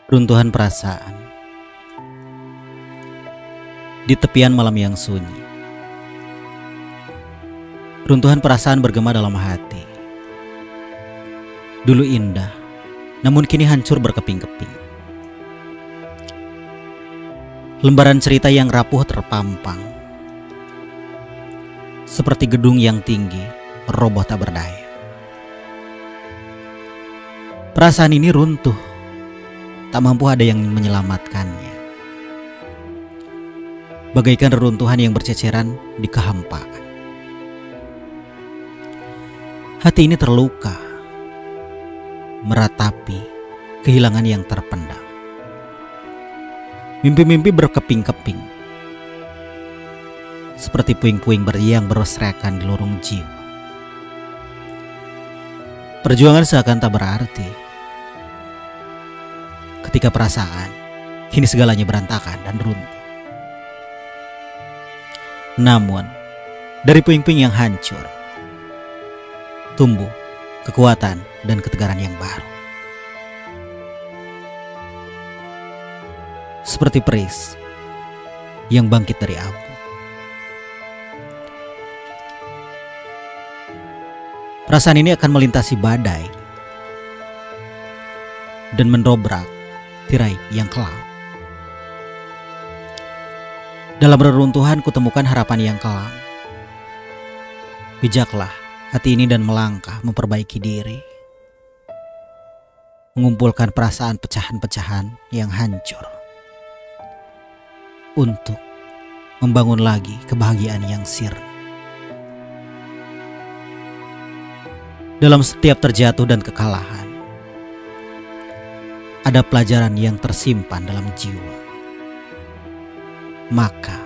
Runtuhan perasaan di tepian malam yang sunyi. Runtuhan perasaan bergema dalam hati. Dulu indah, namun kini hancur berkeping-keping. Lembaran cerita yang rapuh terpampang, seperti gedung yang tinggi roboh tak berdaya. Perasaan ini runtuh, tak mampu ada yang menyelamatkannya. Bagaikan reruntuhan yang berceceran di kehampaan. Hati ini terluka, meratapi kehilangan yang terpendam. Mimpi-mimpi berkeping-keping, seperti puing-puing yang berserakan di lorong jiwa. Perjuangan seakan tak berarti ketika perasaan kini segalanya berantakan dan runtuh. Namun dari puing-puing yang hancur tumbuh kekuatan dan ketegaran yang baru. Seperti peris yang bangkit dari abu. Perasaan ini akan melintasi badai dan mendobrak tirai yang kelam. Dalam reruntuhan kutemukan harapan yang kelam. Bijaklah hati ini dan melangkah memperbaiki diri. Mengumpulkan perasaan pecahan-pecahan yang hancur. Untuk membangun lagi kebahagiaan yang sirna. Dalam setiap terjatuh dan kekalahan, ada pelajaran yang tersimpan dalam jiwa. Maka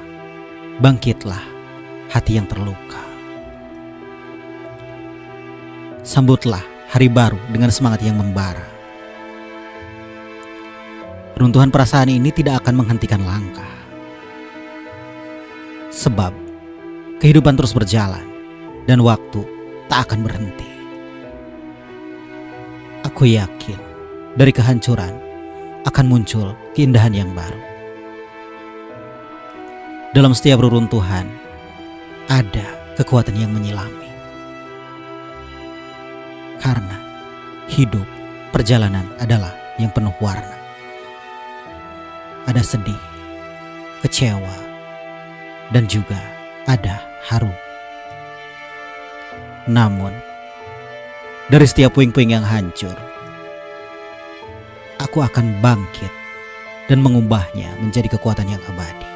bangkitlah hati yang terluka. Sambutlah hari baru dengan semangat yang membara. Runtuhan perasaan ini tidak akan menghentikan langkah. Sebab kehidupan terus berjalan dan waktu tak akan berhenti. Aku yakin dari kehancuran akan muncul keindahan yang baru. Dalam setiap reruntuhan ada kekuatan yang menyilami. Karena hidup perjalanan adalah yang penuh warna. Ada sedih, kecewa, dan juga ada haru. Namun dari setiap puing-puing yang hancur, aku akan bangkit dan mengubahnya menjadi kekuatan yang abadi.